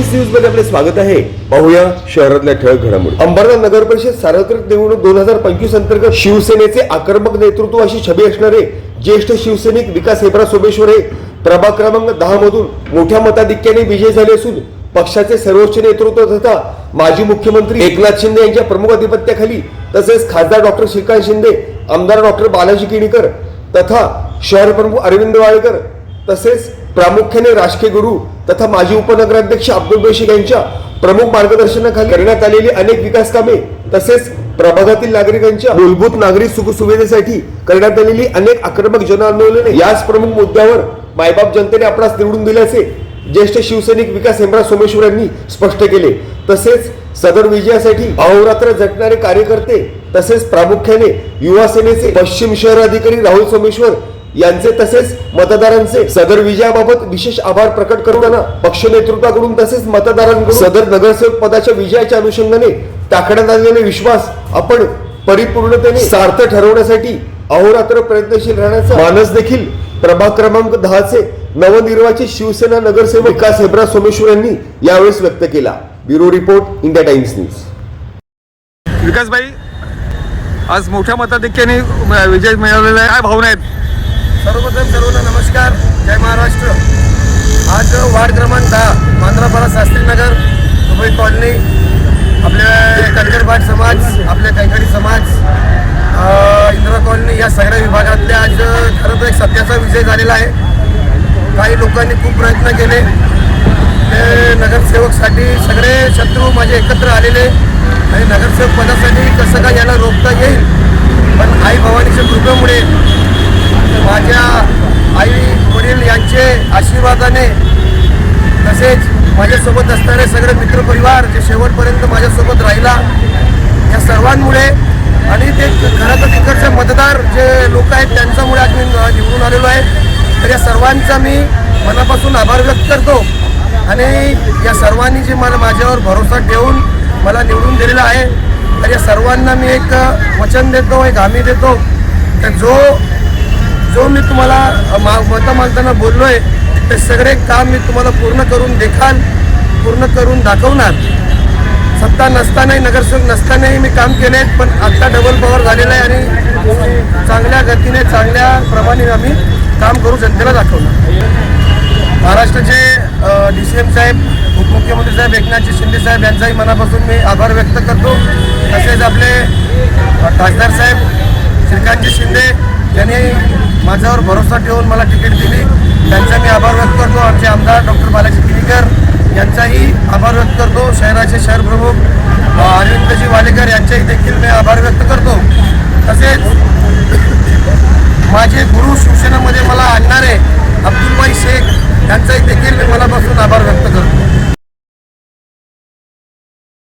Times news मध्ये आपले स्वागत आहे। पाहूया शहरातल्या ठळक घडामोडी। अंबरनाथ नगर परिषद सार्वत्रिक निवडणूक 2025 अंतर्गत शिवसेनेचे आक्रमक नेतृत्व अशी छबी असणारे ज्येष्ठ शिवसैनिक विकास हेबरा सोमेश्वर हे प्रभाग क्रमांक 10 मधून मोठ्या मताधिक्याने विजयी झाले असून पक्षाचे सर्वोच्च नेतृत्व तथा माजी मुख्यमंत्री एकनाथ शिंदे यांच्या प्रमुख अधिपत्याखाली तसेच खासदार डॉक्टर श्रीकांत शिंदे, आमदार डॉक्टर बालाजी किणीकर तथा शहर प्रमुख अरविंद वाळकर तसेच प्रामुख्याने राजकीय गुरु तथा माजी उपनगराध्यक्ष अब्दुल बेशीक यांच्या प्रमुख मार्गदर्शनाखाली करण्यात आलेली अनेक विकास कामे तसेच प्रभागातील नागरिकांच्या मूलभूत नागरी सुखसुविधेसाठी करण्यात आलेली अनेक आक्रमक जन आंदोलने याच प्रमुख मुद्द्यावर मायबाप जनतेने आपणास निवडून दिल्याचे ज्येष्ठ शिवसैनिक विकास हेबरा सोमेश्वर यांनी स्पष्ट केले। तसेच सदर विजयासाठी अहोरात्र झटणारे कार्यकर्ते तसेच प्रामुख्याने युवा सेनेचे पश्चिम शहर अधिकारी राहुल सोमेश्वर यांचे तसेच मतदारांचे सदर विजयाबाबत विशेष आभार प्रकट करताना पक्ष नेतृत्वाकडून तसेच मतदारांकडून सदर नगरसेवक पदाच्या विजयाच्या अनुषंगाने टाकण्यात आलेले विश्वास आपण परिपूर्णतेने सार्थ ठरवण्यासाठी अहोरात्र प्रयत्नशील राहण्याचा मानस देखील प्रभाग क्रमांक 10 चे नवनिर्वाचित शिवसेना नगरसेवक विकास हेबरा सोमेश्वर यांनी यावेळेस व्यक्त केला। Bureau report, India Times News. Vikas भाई, आज मोठ्या मताधिक्याने विजय मिळवलेला आहे, काय भावना आहेत? सर्वप्रथम सर्वांना नमस्कार, जय महाराष्ट्र। आज वार्ड क्रमांक 10 मांद्रापाडा शास्त्रीनगर दुबई कॉलनी आपल्या कनगरबाग समाज, आपल्या कैकडी समाज, इंदिरा कॉलनी या सगळ्या विभागातल्या आज खरं तर एक सत्याचा विजय झालेला आहे। काही लोकांनी खूप प्रयत्न केले, ते नगरसेवकसाठी सगळे शत्रू माझे एकत्र आलेले आणि नगरसेवक पदासाठी कसं काय याला रोखता येईल, पण आई भवानीच्या कृपेमुळे माझ्या आई वडील यांचे आशीर्वादाने तसेच माझ्यासोबत असणारे सगळे मित्रपरिवार जे शेवटपर्यंत माझ्यासोबत राहिला या सर्वांमुळे आणि ते खरं तर तिकडचे मतदार जे लोक आहेत त्यांच्यामुळे आज मी निवडून आलेलो आहे। तर या सर्वांचा मी मनापासून आभार व्यक्त करतो आणि या सर्वांनी जे मला माझ्यावर भरोसा ठेवून मला निवडून दिलेला आहे तर या सर्वांना मी एक वचन देतो, एक हमी देतो तर जो मी तुम्हाला मतं मागताना बोललोय ते सगळे काम मी तुम्हाला पूर्ण करून दाखवणार। सत्ता नसतानाही, नगरसेवक नसतानाही मी काम केले, पण आता डबल पॉवर झालेला आहे आणि चांगल्या गतीने चांगल्या प्रमाणे आम्ही काम करू जनतेला दाखवणार। महाराष्ट्राचे DCM साहेब, उपमुख्यमंत्री साहेब एकनाथ शिंदे साहेब यांचाही मनापासून मी आभार व्यक्त करतो। तसेच आपले खासदार साहेब श्रीकांत शिंदे यांनी माझ्यावर भरोसा ठेवून मला तिकीट दिली, त्यांचा मी आभार व्यक्त करतो। आमचे आमदार डॉक्टर बालाजी किणीकर यांचाही आभार व्यक्त करतो। शहराचे शहर प्रमुख अरविंदजी वाळकर यांचाही देखील मी आभार व्यक्त करतो। तसेच माझे गुरु शिवसेनेमध्ये मला आणणारे